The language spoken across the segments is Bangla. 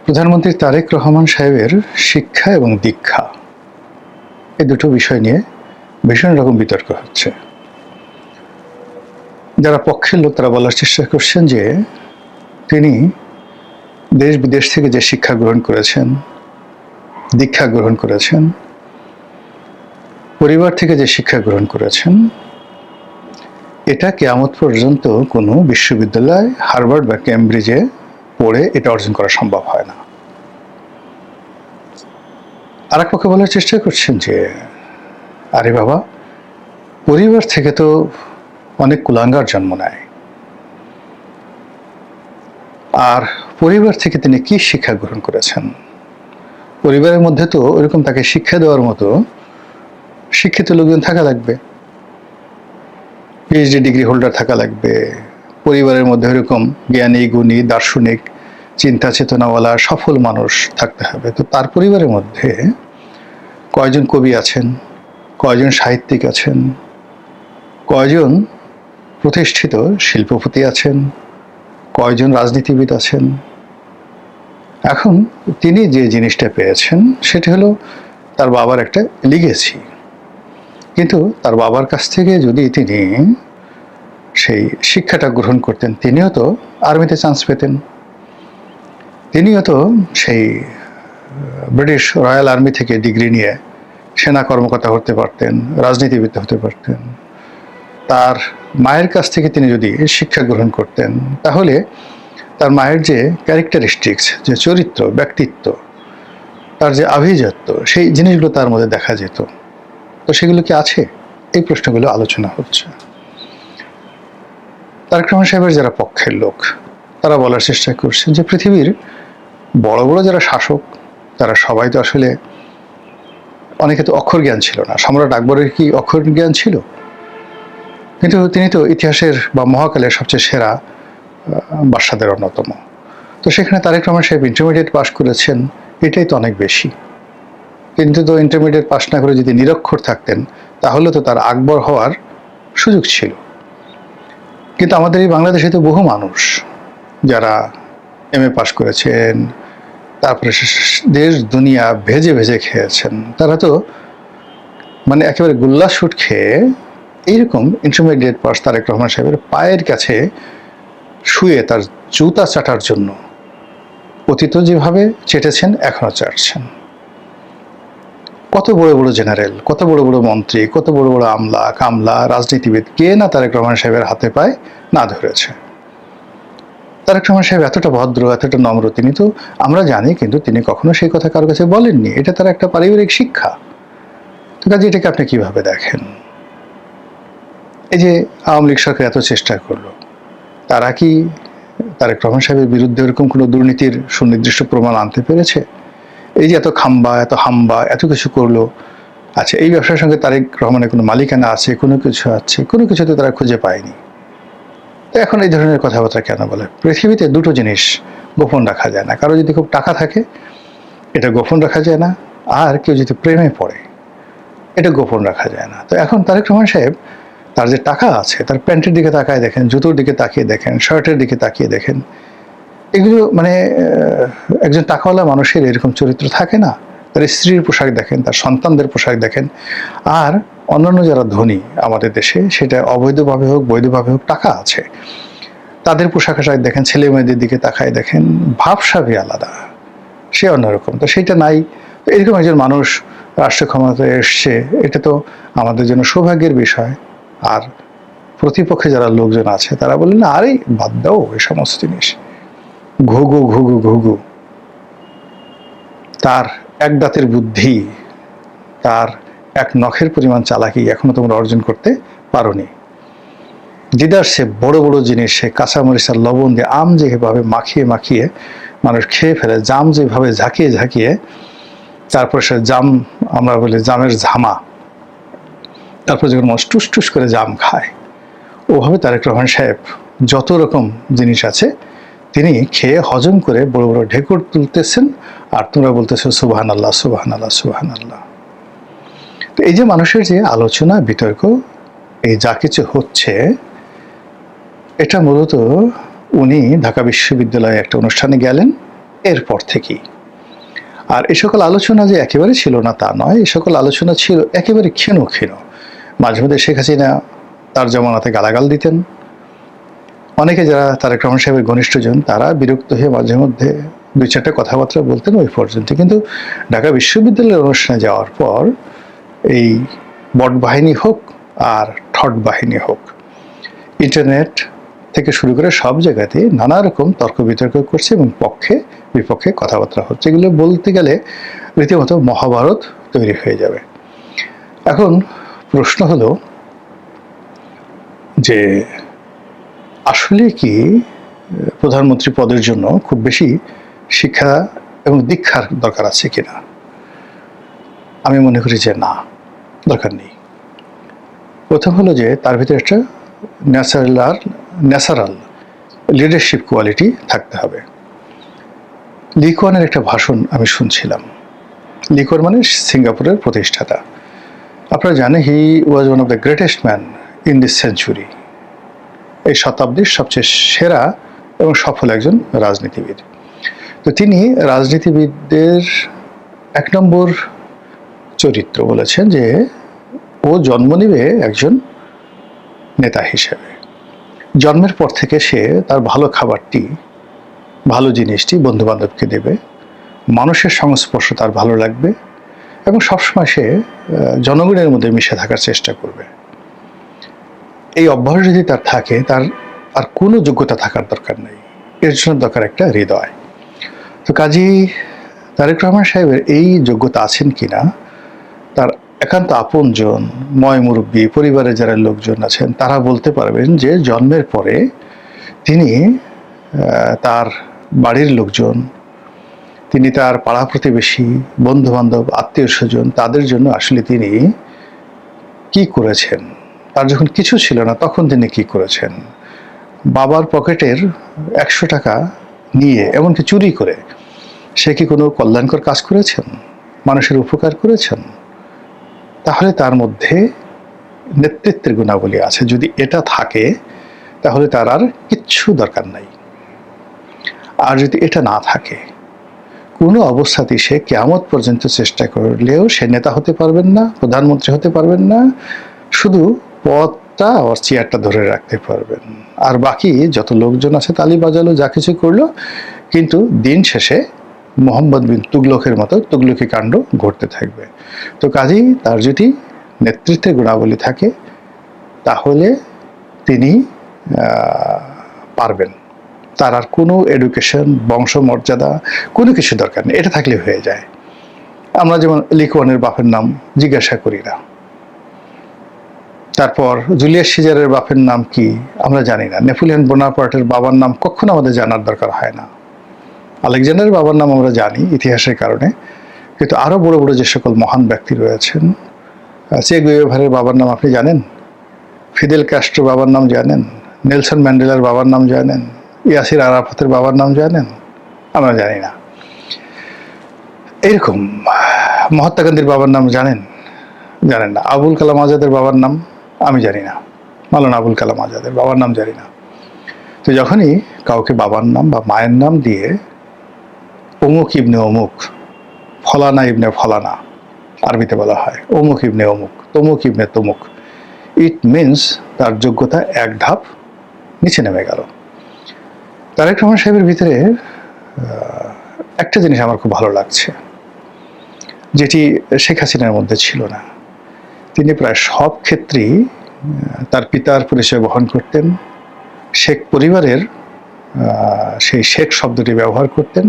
প্রধানমন্ত্রী তারেক রহমান সাহেবের শিক্ষা এবং দীক্ষা এই দুটো বিষয় নিয়ে ভীষণ রকম বিতর্ক হচ্ছে। যারা পক্ষের লোক তারা বলার চেষ্টা করছেন যে তিনি দেশ বিদেশ থেকে যে শিক্ষা গ্রহণ করেছেন, দীক্ষা গ্রহণ করেছেন, পরিবার থেকে যে শিক্ষা গ্রহণ করেছেন, এটা কিয়ামত পর্যন্ত কোনো বিশ্ববিদ্যালয় হার্ভার্ড বা কেমব্রিজে পড়ে এটা অর্জন করা সম্ভব হয় না। আর এক পক্ষে বলার চেষ্টা করছেন যে আরে বাবা, পরিবার থেকে তো অনেক কুলাঙ্গার জন্ম নেয়, আর পরিবার থেকে তিনি কি শিক্ষা গ্রহণ করেছেন? পরিবারের মধ্যে তো ওরকম তাকে শিক্ষা দেওয়ার মতো শিক্ষিত লোকজন থাকা লাগবে, পিএইচডি ডিগ্রি হোল্ডার থাকা লাগবে, পরিবারের মধ্যে ওরকম জ্ঞানী গুণী দার্শনিক চিন্তা চেতনাওয়ালা সফল মানুষ থাকতে হবে। তো তার পরিবারের মধ্যে কয়জন কবি আছেন, কয়জন সাহিত্যিক আছেন, কয়জন প্রতিষ্ঠিত শিল্পপতি আছেন, কয়জন রাজনীতিবিদ আছেন? এখন তিনি যে জিনিসটা পেয়েছেন সেটি হলো তার বাবার একটা লিগেসি। কিন্তু তার বাবার কাছ থেকে যদি তিনি সেই শিক্ষাটা গ্রহণ করতেন, তিনিও তো আর্মিতে চান্স পেতেন, তিনিও তো সেই ব্রিটিশ রয়্যাল আর্মি থেকে ডিগ্রি নিয়ে সেনা কর্মকর্তা হতে পারতেন, রাজনীতিবিদ হতে পারতেন। তার মায়ের কাছ থেকে তিনি যদি শিক্ষা গ্রহণ করতেন, তাহলে তার মায়ের যে ক্যারেক্টারিস্টিক্স, যে চরিত্র, ব্যক্তিত্ব, তার যে আভিজাত্য, সেই জিনিসগুলো তার মধ্যে দেখা যেত। তো সেগুলো কি আছে? এই প্রশ্নগুলো আলোচনা হচ্ছে। তারেক রহমান সাহেবের যারা পক্ষের লোক তারা বলার চেষ্টা করছেন যে পৃথিবীর বড় বড় যারা শাসক তারা সবাই তো আসলে, অনেকে তো অক্ষর জ্ঞান ছিল না। সম্রাট আকবরের কি অক্ষর জ্ঞান ছিল? কিন্তু তিনি তো ইতিহাসের বা মহাকালের সবচেয়ে সেরা বাদশাদের অন্যতম। তো সেখানে তারেক রহমান সাহেব ইন্টারমিডিয়েট পাশ করেছেন, এটাই তো অনেক বেশি। কিন্তু তো ইন্টারমিডিয়েট পাশ না করে যদি নিরক্ষর থাকতেন তাহলে তো তার আকবর হওয়ার সুযোগ ছিল। কিন্তু আমাদের এই বাংলাদেশে তো বহু মানুষ যারা এমএ পাশ করেছেন, তারপরে দেশ দুনিয়া ভেজে ভেজে খেয়েছেন, তারা তো মানে একেবারে গোল্লা শুট খেয়ে এইরকম ইন্টারমিডিয়েট পাস তারেক রহমান সাহেবের পায়ের কাছে শুয়ে তার জুতা চাটার জন্য অতীত যেভাবে চেটেছেন এখনো চাটছেন। কত বড় বড় জেনারেল, কত বড় বড় মন্ত্রী, কত বড় বড় আমলা কামলা রাজনীতিবিদ কে না তারেক রহমান সাহেবের হাতে পায়ে না ধরেছে। তারেক রহমান সাহেব এতটা ভদ্র, এতটা নম্র, তিনি তো আমরা জানি, কিন্তু তিনি কখনো সেই কথা কারোর কাছে বলেননি। এটা তার একটা পারিবারিক শিক্ষা। তো কাজে এটাকে আপনি কিভাবে দেখেন? এই যে আওয়ামী লীগ সরকার এত চেষ্টা করলো, তারা কি তারেক রহমান সাহেবের বিরুদ্ধে এরকম কোনো দুর্নীতির সুনির্দিষ্ট প্রমাণ আনতে পেরেছে? এই যে এত খাম্বা, এত হাম্বা, এত কিছু করলো, আচ্ছা এই ব্যবসার সঙ্গে তারেক রহমানের কোনো মালিকানা আছে, কোনো কিছু আছে, কোনো কিছুতে তারা খুঁজে পায়নি। তো এখন এই ধরনের কথাবার্তা কেন বলে? পৃথিবীতে দুটো জিনিস গোপন রাখা যায় না। কারো যদি খুব টাকা থাকে এটা গোপন রাখা যায় না, আর কেউ যদি প্রেমে পড়ে এটা গোপন রাখা যায় না। তো এখন তারেক রহমান সাহেব তার যে টাকা আছে, তার প্যান্টের দিকে তাকায় দেখেন, জুতোর দিকে তাকিয়ে দেখেন, শার্টের দিকে তাকিয়ে দেখেন, এগুলো মানে একজন টাকাওয়ালা মানুষের এরকম চরিত্র থাকে না। তার স্ত্রীর পোশাক দেখেন, তার সন্তানদের পোশাক দেখেন, আর অন্যান্য যারা ধনী আমাদের দেশে, সেটা অবৈধভাবে হোক বৈধভাবে হোক টাকা আছে, তাদের পোশাক আশাক দেখেন, ছেলে মেয়েদের দিকে তাকায় দেখেন, ভাবসাবই আলাদা, সে অন্যরকম। তো সেটা নাই। এরকম একজন মানুষ রাষ্ট্র ক্ষমতায় এসছে, এটা তো আমাদের জন্য সৌভাগ্যের বিষয়। আর প্রতিপক্ষে যারা লোকজন আছে তারা বললেন আরে বাদ দাও এই সমস্ত জিনিস, ঘুঘু ঘুঘু ঘুঘু, তার এক দাঁতের বুদ্ধি, তার এক নখের পরিমাণ চালাকি এখনো তোমরা অর্জন করতে পারোনি। দিদার সে বড় বড় জিনিস, সে কাঁচামরিচ আর লবণ দিয়ে আম যেভাবে মাখিয়ে মাখিয়ে মানুষ খেয়ে ফেলে, জাম যেভাবে ঝাঁকিয়ে ঝাঁকিয়ে, তারপরে সে জাম, আমরা বলি জামের ঝামা, তারপর যখন মানুষ টুস টুস করে জাম খায়, ওভাবে তারেক রহমান সাহেব যত রকম জিনিস আছে তিনি খেয়ে হজম করে বড় বড় ঢেকুর তুলতেছেন, আর তোমরা বলতেছো সুবহান আল্লাহ সুবহান আল্লাহ সুবহান আল্লাহ। তো এই যে মানুষের যে আলোচনা বিতর্ক, এই যা কিছু হচ্ছে, এটা মূলত উনি ঢাকা বিশ্ববিদ্যালয়ে একটা অনুষ্ঠানে গেলেন, এরপর থেকেই। আর এই সকল আলোচনা যে একেবারে ছিল না তা নয়, এই সকল আলোচনা ছিল একেবারে ক্ষীণ ক্ষীণ। মাঝে মধ্যে শেখ হাসিনা তার জমানাতে গালাগাল দিতেন, অনেকে যারা তারেক রহমান সাহেবের ঘনিষ্ঠজন তারা বিরক্ত হয়ে মাঝে মধ্যে দুই চারটা কথাবার্তা বলতেন ওই পর্যন্ত। কিন্তু ঢাকা বিশ্ববিদ্যালয়ের অনুষ্ঠানে যাওয়ার পর এই বট বাহিনী হোক আর ঠট বাহিনী হোক, ইন্টারনেট থেকে শুরু করে সব জায়গাতে নানা রকম তর্ক বিতর্ক করছে এবং পক্ষে বিপক্ষে কথাবার্তা হচ্ছে। এগুলো বলতে গেলে রীতিমতো মহাভারত তৈরি হয়ে যাবে। এখন প্রশ্ন হলো যে আসলে কি প্রধানমন্ত্রী পদের জন্য খুব বেশি শিক্ষা এবং দীক্ষার দরকার আছে কিনা? আমি মনে করি যে না, দরকার নেই। প্রথম হলো যে তার ভিতরে একটা ন্যাচারাল লিডারশিপ কোয়ালিটি থাকতে হবে। লি কুয়ানের একটা ভাষণ আমি শুনছিলাম। লি কুয়ান মানে সিঙ্গাপুরের প্রতিষ্ঠাতা। আপনারা জানেন he was one of the greatest man in this century. এই শতাব্দীর সবচেয়ে সেরা এবং সফল একজন রাজনীতিবিদ। তো তিনি রাজনীতিবিদদের এক নম্বর চরিত্র বলেছেন যে ও জন্ম নেবে একজন নেতা হিসেবে। জন্মের পর থেকে সে তার ভালো খাবারটি, ভালো জিনিসটি বন্ধু বান্ধবকে দেবে, মানুষের সংস্পর্শ তার ভালো লাগবে এবং সবসময় সে জনগণের মধ্যে মিশে থাকার চেষ্টা করবে। এই অভ্যাস যদি তার থাকে, তার আর কোনো যোগ্যতা থাকার দরকার নেই, এর জন্য দরকার একটা হৃদয়। তো কাজী তারেক রহমান সাহেবের এই যোগ্যতা আছেন কিনা, তার একান্ত আপনজন, ময় মুরব্বী, পরিবারের যারা লোকজন আছেন তারা বলতে পারবেন যে জন্মের পরে তিনি তার বাড়ির লোকজন, তিনি তার পাড়া প্রতিবেশী, বন্ধু বান্ধব, আত্মীয় স্বজন তাদের জন্য আসলে তিনি কি করেছেন। তার যখন কিছু ছিল না তখন তিনি কি করেছেন। বাবার পকেটের 100 টাকা নিয়ে, এমনকি চুরি করে, সে কি কোনো কল্যাণকর কাজ করেছেন, মানুষের উপকার করেছেন? তাহলে তার মধ্যে নেতৃত্বের গুণাবলী আছে। যদি এটা থাকে তাহলে তার আর কিচ্ছু দরকার নাই। আর যদি এটা না থাকে, কোনো অবস্থাতেই সে কিয়ামত পর্যন্ত চেষ্টা করলেও সে নেতা হতে পারবেন না, প্রধানমন্ত্রী হতে পারবেন না। শুধু পদটা আর চেয়ারটা ধরে রাখতে পারবেন, আর বাকি যত লোকজন আছে তালি বাজালো, যা কিছু করলো, কিন্তু দিন শেষে মোহাম্মদ বিন তুগলকের মতো তুগলকি কাণ্ড ঘটতে থাকবে। তো কাজেই তার যদি নেতৃত্বের গুণাবলী থাকে তাহলে তিনি পারবেন। তার আর কোনো এডুকেশন, বংশমর্যাদা কোনো কিছু দরকার নেই, এটা থাকলে হয়ে যায়। আমরা যেমন লি কুয়ানের বাপের নাম জিজ্ঞাসা করি না, তারপর জুলিয়াস সিজারের বাপের নাম কি আমরা জানি না, নেপোলিয়ন বোনাপার্টের বাবার নাম কখনো আমাদের জানার দরকার হয় না, আলেকজান্ডারের বাবার নাম আমরা জানি ইতিহাসের কারণে, কিন্তু আরো বড় বড় যে সকল মহান ব্যক্তি রয়েছেন, চে গুয়েভারের বাবার নাম আপনি জানেন? ফিদেল ক্যাস্ট্রোর বাবার নাম জানেন? নেলসন ম্যান্ডেলার বাবার নাম জানেন? ইয়াসির আরাফাতের বাবার নাম জানেন? আমরা জানি না। এরকম মহাত্মা গান্ধীর বাবার নাম জানেন? জানেন না। আবুল কালাম আজাদের বাবার নাম আমি জানি না, মাওলানা আবুল কালাম আজাদের বাবার নাম জানি না। তো যখনই কাউকে বাবার নাম বা মায়ের নাম দিয়ে অমুক ইবনে অমুক, ফলানা ইবনে ফলানা আরবিতে বলা হয়, অমুক ইবনে অমুক, তমুক ইবনে তমুক, ইট মিনস তার যোগ্যতা এক ধাপ নিচে নেমে গেল। তারেক রহমান সাহেবের ভিতরে একটা জিনিস আমার খুব ভালো লাগছে, যেটি শেখ হাসিনার মধ্যে ছিল না। তিনি প্রায় সব ক্ষেত্রেই তার পিতার পরিচয় বহন করতেন, শেখ পরিবারের সেই শেখ শব্দটি ব্যবহার করতেন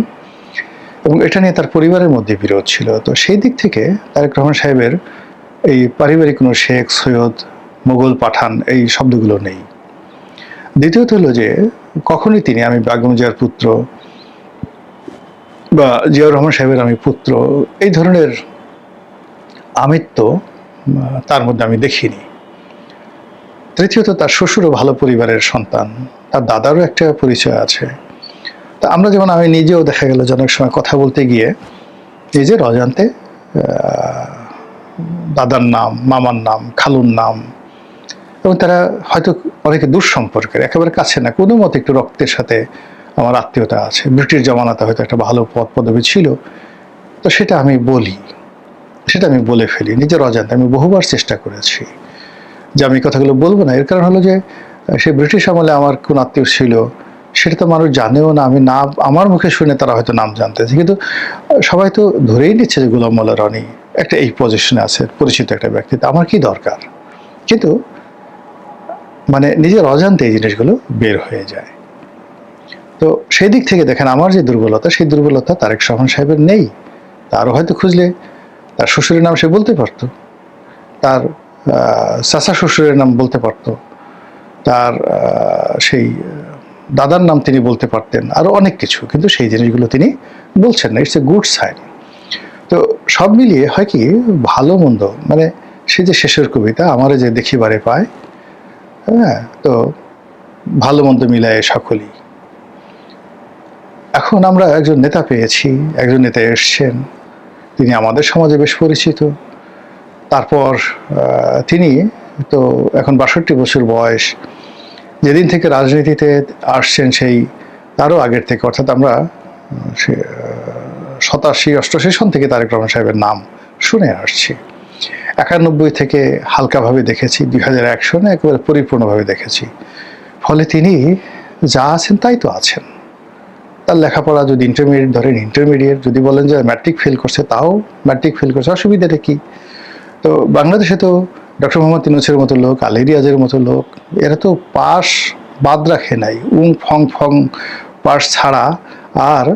এবং এটা নিয়ে তার পরিবারের মধ্যে বিরোধ ছিল। তো সেই দিক থেকে তারেক রহমান সাহেবের এই পারিবারিক কোনো শেখ, সৈয়দ, মোগল, পাঠান এই শব্দগুলো নেই। দ্বিতীয়ত হলো যে কখনই তিনি আমি বেগম জিয়ার পুত্র বা জিয়াউর রহমান সাহেবের আমি পুত্র এই ধরনের আমিত্ব তার মধ্যে আমি দেখিনি। তৃতীয়ত তার শ্বশুরও ভালো পরিবারের সন্তান, তার দাদারও একটা পরিচয় আছে। তা আমরা যেমন, আমি নিজেও দেখা গেল যে অনেক সময় কথা বলতে গিয়ে নিজের অজান্তে দাদার নাম, মামার নাম, খালুর নাম, এবং তারা হয়তো অনেকে দূর সম্পর্কের, একেবারে কাছে না, কোনো মতে একটু রক্তের সাথে আমার আত্মীয়তা আছে, ব্রিটিশ জমানাতে হয়তো একটা ভালো পদ পদবি ছিল, তো সেটা আমি বলি, সেটা আমি বলে ফেলি নিজের অজান্তে। আমি বহুবার চেষ্টা করেছি যে আমি কথাগুলো বলবো না। এর কারণ হলো যে সে ব্রিটিশ আমলে আমার কোন আত্মীয় ছিল সেটা তো মানুষ জানেও না। আমি নাম আমার মুখে শুনে তারা হয়তো নাম জানতেছে, কিন্তু সবাই তো ধরেই নিচ্ছে যে গোলাম মোল্লা রনি একটা এই পজিশনে আছে, পরিচিত একটা ব্যক্তি, আমার কি দরকার। কিন্তু মানে নিজের অজান্তে এই জিনিসগুলো বের হয়ে যায়। তো সেই দিক থেকে দেখেন আমার যে দুর্বলতা, সেই দুর্বলতা তারেক রহমান সাহেবের নেই। তারও হয়তো খুঁজলে তার শ্বশুরের নাম সে বলতে পারতো, তার চাচা শ্বশুরের নাম বলতে পারতো, তার সেই দাদার নাম তিনি বলতে পারতেন, আরো অনেক কিছু, কিন্তু সেই জিনিসগুলো তিনি বলছেন না। It's a good sign. তো সব মিলিয়ে হয় কি, ভালো মন্দ মানে সে যে শেষের কবিতা আমারে যে দেখিবারে পায়, হ্যাঁ, তো ভালো মন্দ মিলায় সকলেই। এখন আমরা একজন নেতা পেয়েছি, একজন নেতা এসছেন, তিনি আমাদের সমাজে বেশ পরিচিত। তারপর তিনি তো এখন ৬২ বছর বয়স, যেদিন থেকে রাজনীতিতে আসছেন সেই তারও আগের থেকে, অর্থাৎ আমরা ৮৭-৮৮ সন থেকে তারেক রহমান সাহেবের নাম শুনে আসছি। ৯১ থেকে হালকাভাবে দেখেছি, ২০০১ সনে একেবারে পরিপূর্ণভাবে দেখেছি। ফলে তিনি যা আছেন তাই তো আছেন। তার লেখাপড়া যদি ইন্টারমিডিয়েট ধরেন, ইন্টারমিডিয়েট, যদি বলেন যে ম্যাট্রিক ফেল করছে, তাও ম্যাট্রিক ফেল করছে, অসুবিধাটা কি। তো বাংলাদেশে তো ডক্টর মোহাম্মদ ইউনূসের মতো লোক, আলী রিয়াজের মতো লোক, এরা তো পাস বাদ রাখে নাই। ফং ফং পাস ছাড়া আর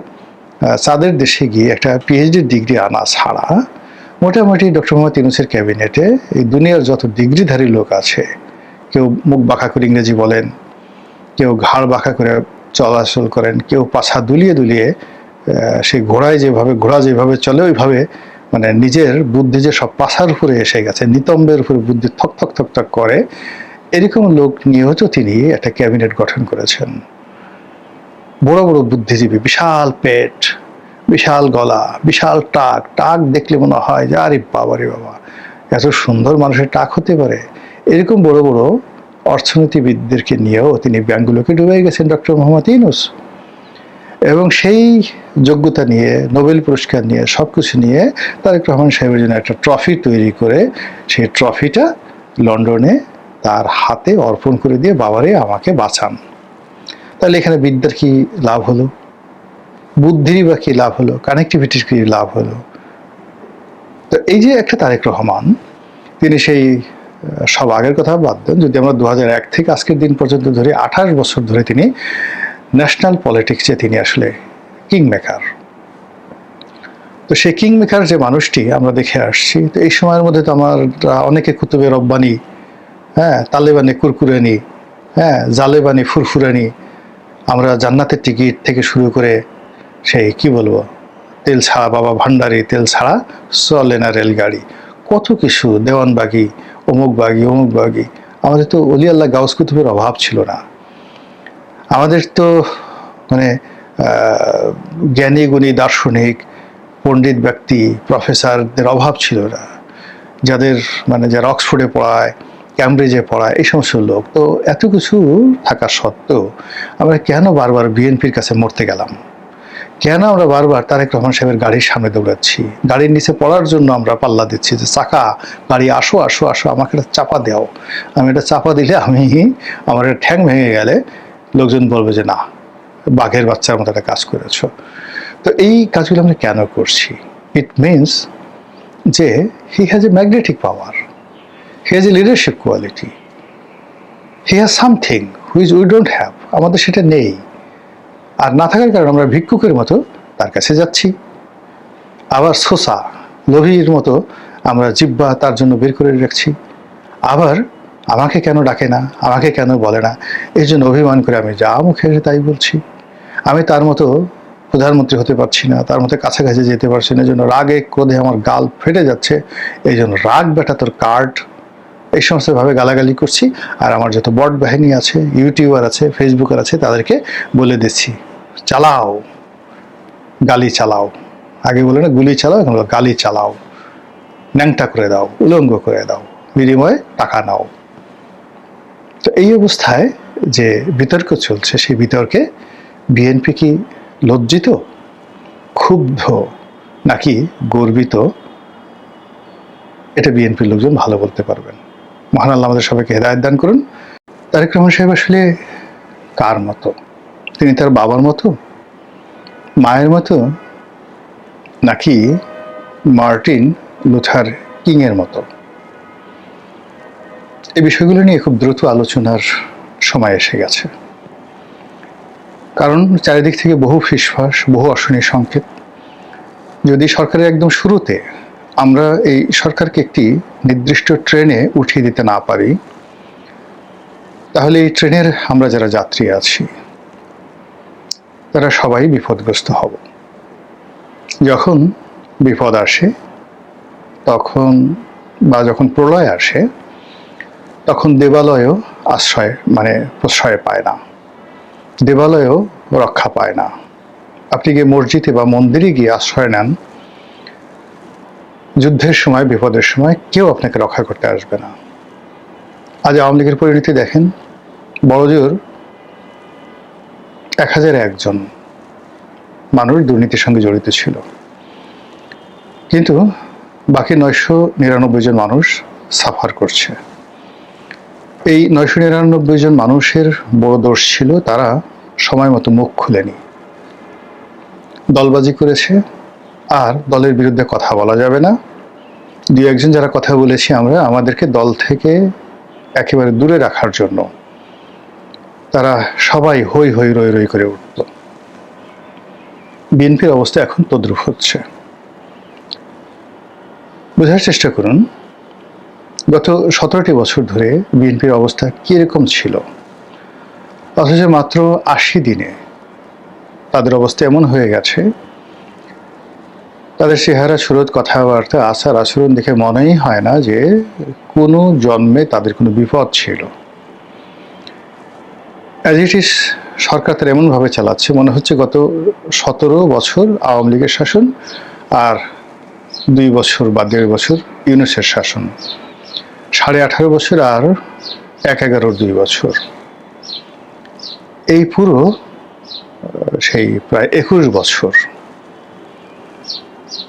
চাঁদের দেশে গিয়ে একটা পিএইচডি ডিগ্রি আনা ছাড়া মোটামুটি ডক্টর মোহাম্মদ ইউনূসের ক্যাবিনেটে এই দুনিয়ার যত ডিগ্রিধারী লোক আছে, কেউ মুখ বাঁকা করে ইংরেজি বলেন, কেউ ঘাড় বাঁকা করে চলাচল করেন, কেউ পাছা দুলিয়ে দুলিয়ে সেই ঘোড়া যেভাবে চলে ওইভাবে, মানে নিজের বুদ্ধি যে সব পাছার উপরে এসে গেছে, নিতম্বের উপরে বুদ্ধি থক থক থক থক করে, এরকম লোক নিয়েও তো তিনি একটা ক্যাবিনেট গঠন করেছেন। বড় বড় বুদ্ধিজীবী, বিশাল পেট, বিশাল গলা, বিশাল টাক, টাক দেখলে মনে হয় যে আরে বাবা রে বাবা, এত সুন্দর মানুষের টাক হতে পারে। এরকম বড় বড় অর্থনীতিবিদদেরকে নিয়েও তিনি ব্যাংকগুলোকে ডুবে গেছেন ডক্টর মোহাম্মদ ইউনূস। এবং সেই যোগ্যতা নিয়ে, নোবেল পুরস্কার নিয়ে, সবকিছু নিয়ে তারেক রহমান সাহেবের জন্য একটা ট্রফি তৈরি করে সেই ট্রফিটা লন্ডনে তার হাতে অর্পণ করে দিয়ে, বাবারে আমাকে বাঁচান। তাহলে এখানে বিদ্যার কি লাভ হলো, বুদ্ধির বা কি লাভ হলো, কানেক্টিভিটির কি লাভ হলো। তো এই যে একটা তারেক রহমান, তিনি সেই সব আগের কথা বাদ দেন, যদি আমরা ২০০১ থেকে আজকের দিন পর্যন্ত ধরে ২৮ বছর ধরে তিনি ন্যাশনাল পলিটিক্সে তিনি আসলে কিং মেকার। তো সেই কিং মেকার যে মানুষটি আমরা দেখে আসছি, তো এই সময়ের মধ্যে তো আমরা অনেকে কুতুবে রব্বানি, হ্যাঁ, তালেবানি কুরকুরানি, হ্যাঁ, জালেবানি ফুরফুরানি, আমরা জান্নাতের টিকিট থেকে শুরু করে সেই কি বলবো, তেল ছাড়া বাবা ভান্ডারি, তেল ছাড়া চলে না রেলগাড়ি, কত কিছু, দেওয়ানবাগি, অমুকবাগি অমুকবাগি। আমাদের তো অলি আল্লাহ গাউস কুতুবের অভাব ছিল না। আমাদের তো মানে জ্ঞানী গুণী দার্শনিক পণ্ডিত ব্যক্তি প্রফেসরদের অভাব ছিল না, যাদের মানে যারা অক্সফোর্ডে পড়ায়, ক্যামব্রিজে পড়ায়, এই সমস্ত লোক। তো এত কিছু থাকা সত্ত্বেও আমরা কেন বারবার বিএনপির কাছে মরতে গেলাম, কেন আমরা বারবার তারেক রহমান সাহেবের গাড়ির সামনে দৌড়াচ্ছি, গাড়ির নিচে পড়ার জন্য আমরা পাল্লা দিচ্ছি যে চাকা, গাড়ি আসো আসো আসো, আমাকে একটা চাপা দাও। আমি এটা চাপা দিলে আমার ঠ্যাং ভেঙে গেলে লোকজন বলবে যে না, বাঘের বাচ্চার মতো একটা কাজ করেছ। তো এই কাজগুলো আমরা কেন করছি? ইট মিনস যে he has a magnetic power, he has a leadership quality, he has something which we don't have. আমাদের সেটা নেই, আর না থাকার কারণে আমরা ভিক্ষুকের মতো তার কাছে যাচ্ছি। আবার সোসা লোভীর মতো আমরা জিব্বা তার জন্য বের করে রাখছি। আবার আমাকে কেন ডাকে না, আমাকে কেন বলে না, এই জন্য অভিমান করে আমি যা মুখে তাই বলছি। আমি তার মতো প্রধানমন্ত্রী হতে পারছি না, তার মতো কাছাকাছি যেতে পারছি না, এই জন্য রাগে ক্রোধে আমার গাল ফেটে যাচ্ছে, এই জন্য রাগ বেটা তোর কার্ড, এই সমস্তভাবে গালাগালি করছি। আর আমার যত বট বাহিনী আছে, ইউটিউবার আছে, ফেসবুকার আছে, তাদেরকে বলে দিচ্ছি চালাও, গালি চালাও। আগে বলে না গুলি চালাও, এখন গালি চালাও, ন্যাংটা করে দাও, উলঙ্গ করে দাও, বিনিময়ে টাকা নাও। তো এই অবস্থায় যে বিতর্ক চলছে, সেই বিতর্কে বিএনপি কি লজ্জিত, ক্ষুব্ধ নাকি গর্বিত, এটা বিএনপির লোকজন ভালো বলতে পারবেন। মহান আল্লাহ আমাদের সবাইকে হেদায়েত দান করুন। তারেক রহমান সাহেব আসলে কার মতো? তিনি তার বাবার মতো, মায়ের মতো, নাকি মার্টিন লুথার কিংয়ের মতো? এই বিষয়গুলো নিয়ে খুব দ্রুত আলোচনার সময় এসে গেছে, কারণ চারিদিক থেকে বহু ফিসফাস, বহু অশনি সংকেত। যদি সরকারের একদম শুরুতে আমরা এই সরকারকে একটি নির্দিষ্ট ট্রেনে উঠিয়ে দিতে না পারি, তাহলে এই ট্রেনের আমরা যারা যাত্রী আছি তারা সবাই বিপদগ্রস্ত হব। যখন বিপদ আসে তখন, বা যখন প্রলয় আসে, তখন দেবালয়ও প্রশ্রয় পায় না, দেবালয়ও রক্ষা পায় না। আপনি গিয়ে মসজিদে বা মন্দিরে গিয়ে আশ্রয় নেন, যুদ্ধের সময়, বিপদের সময় কেউ আপনাকে রক্ষা করতে আসবে না। আজ আওয়ামী লীগের পরিণতি দেখেন, বড়জোর 1001 জন মানুষ দুর্নীতির সঙ্গে জড়িত ছিল, কিন্তু বাকি 999 জন মানুষ সাফার করছে। এই 999 জন মানুষের বড় দোষ ছিল, তারা সময় মতো মুখ খুলেনি, দলবাজি করেছে। আর দলের বিরুদ্ধে কথা বলা যাবে না। দুই একজন যারা কথা বলেছি আমরা, আমাদেরকে দল থেকে একেবারে দূরে রাখার জন্য তারা সবাই হই হই রই রই করে উঠত। বিএনপির অবস্থা এখন তদ্রূপ হচ্ছে। বোঝার চেষ্টা করুন, গত 17টি বছর ধরে বিএনপির অবস্থা কিরকম ছিল, অথচ মাত্র 80 দিনে তাদের অবস্থা এমন হয়ে গেছে, তাদের চেহারা, সুরত, কথাবার্তা, আচার আচরণ দেখে মনেই হয় না যে কোনো জন্মে তাদের কোনো বিপদ ছিল। অ্যাজ ইট ইজ সরকার তার এমনভাবে চালাচ্ছে, মনে হচ্ছে গত 17 বছর আওয়ামী লীগের শাসন আর 2 বছর বা 1.5 বছর ইউনূসের শাসন, 18.5 বছর আর 11-2 বছর, এই পুরো সেই প্রায় 21 বছর।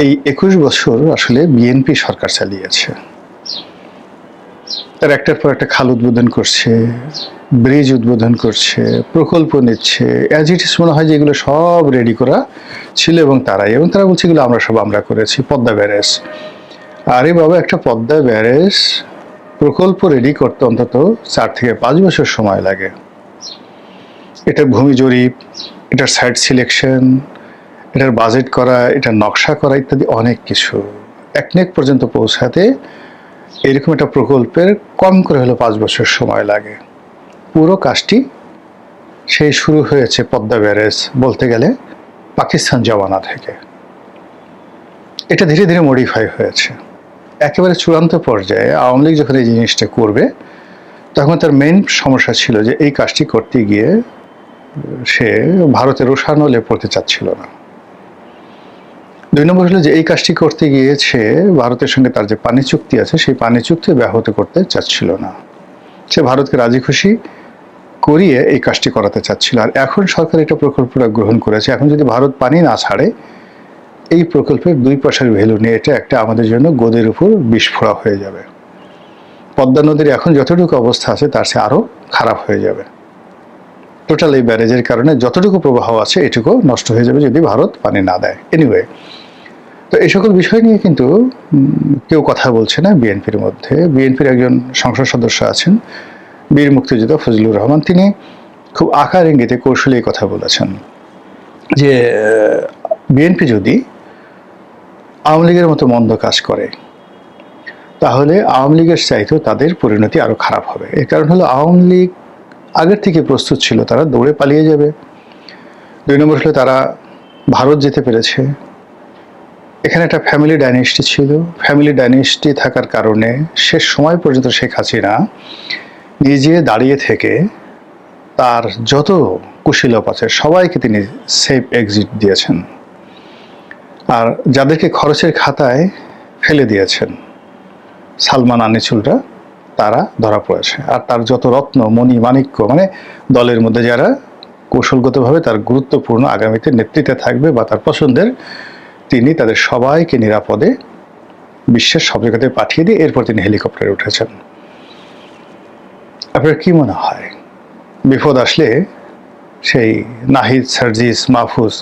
এই 21 বছর আসলে বিএনপি সরকার চালিয়েছে। তার একটার পর একটা খাল উদ্বোধন করছে, ব্রিজ উদ্বোধন করছে, প্রকল্প নিচ্ছে, অ্যাজ ইট ইস মনে হয় যে এগুলো সব রেডি করা ছিল, এবং তারা বলছে এগুলো আমরা করেছি। পদ্মা ব্যারেজ, আরে বাবা, একটা পদ্মা ব্যারেজ প্রকল্প রেডি করতে অন্তত 4 থেকে 5 বছর সময় লাগে। এটার ভূমি জরিপ, এটার সাইট সিলেকশন, এটার বাজেট করা, এটার নকশা করা ইত্যাদি অনেক কিছু, একনেক পর্যন্ত পৌঁছাতে এরকম একটা প্রকল্পের কম করে হলো 5 বছর সময় লাগে। পুরো কাজটি সেই শুরু হয়েছে পদ্মা ব্যারেজ বলতে গেলে পাকিস্তান জমানা থেকে। এটা ধীরে ধীরে মডিফাই হয়েছে। একেবারে চূড়ান্ত পর্যায়ে আওয়ামী লীগ যখন এই জিনিসটা করবে, তখন তার মেইন সমস্যা ছিল যে এই কাজটি করতে গিয়ে সে ভারতের রোষানলে পড়তে চাচ্ছিল না। 2 নম্বর হলো যে এই কাজটি করতে গিয়েছে ভারতের সঙ্গে তার যে পানি চুক্তি আছে, সেই পানি চুক্তি ব্যাহত করতে চাচ্ছিল না। সে ভারতকে রাজি খুশি করিয়ে এই কাজটি করাতে চাচ্ছিল। আর এখন সরকার এটা প্রকল্পটা গ্রহণ করেছে। এখন যদি ভারত পানি না ছাড়ে, এই প্রকল্পের 2 পয়সার ভ্যালু নিয়ে এটা একটা আমাদের জন্য গোদের উপর বিস্ফোরা হয়ে যাবে। পদ্মা নদীর এখন যতটুকু অবস্থা আছে তার চেয়ে আরও খারাপ হয়ে যাবে। টোটাল এই ব্যারেজের কারণে যতটুকু প্রবাহ আছে এটুকু নষ্ট হয়ে যাবে যদি ভারত পানি না দেয়। এনিওয়ে, তো এই সকল বিষয় নিয়ে কিন্তু কেউ কথা বলছে না বিএনপির মধ্যে। বিএনপির একজন সংসদ সদস্য আছেন, বীর মুক্তিযোদ্ধা ফজলুর রহমান, তিনি খুব আকার ইঙ্গিতে কৌশলী কথা বলেছেন যে বিএনপি যদি আওয়ামী লীগের মতো মন্দ কাজ করে, তাহলে আওয়ামী লীগের চাইতেও তাদের পরিণতি আরও খারাপ হবে। এর কারণ হলো আওয়ামী লীগ আগের থেকে প্রস্তুত ছিল, তারা দৌড়ে পালিয়ে যাবে। 2 নম্বর হলো তারা ভারত যেতে পেরেছে। এখানে একটা ফ্যামিলি ডাইনেস্টি ছিল। ফ্যামিলি ডাইনেস্টি থাকার কারণে শেষ সময় পর্যন্ত শেখ হাসিনা নিজে দাঁড়িয়ে থেকে তার যত কুশীলব আছে সবাইকে তিনি সেফ এক্সিট দিয়েছেন। আর যাদেরকে খরচের খাতায় ফেলে দিয়েছেন, সালমান আনিসুলরা, তারা ধরা পড়েছে। আর তার যত রত্ন, মণি, মাণিক্য, মানে দলের মধ্যে যারা কৌশলগতভাবে তার গুরুত্বপূর্ণ আগামীতে নেতৃত্বে থাকবে বা তার পছন্দের, তিনি তাদের সবাইকে নিরাপদে বিশ্বের সব জায়গাতে পাঠিয়ে দিয়ে এরপর তিনি হেলিকপ্টারে উঠেছেন। আপনার কি মনে হয় বিপদ আসলে সেই নাহিদ, সার্জিস, মাহফুজ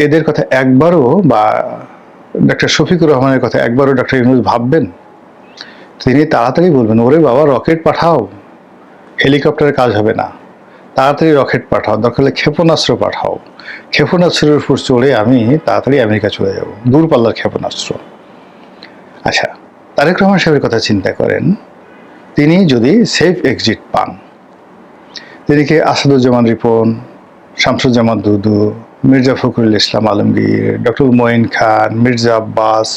এদের কথা একবারও, বা ডক্টর শফিকুর রহমানের কথা একবারও ডক্টর ইউনূস ভাববেন? তিনি তাড়াতাড়ি বলবেন, ওরে বাবা রকেট পাঠাও, হেলিকপ্টারের কাজ হবে না, তাড়াতাড়ি রকেট পাঠাও, দরকার হলে ক্ষেপণাস্ত্র পাঠাও, ক্ষেপণাস্ত্রের উপর চড়ে আমি তাড়াতাড়ি আমেরিকা চলে যাব, দূরপাল্লার ক্ষেপণাস্ত্র। আচ্ছা, তারেক রহমান সাহেবের কথা চিন্তা করেন, তিনি যদি সেফ এক্সিট পান, তিনি কি আসাদুজ্জামান রিপন, শামসুজ্জামান দুদু, মির্জা ফখরুল ইসলাম আলমগীর, ডক্টর মঈন খান, মির্জা আব্বাস,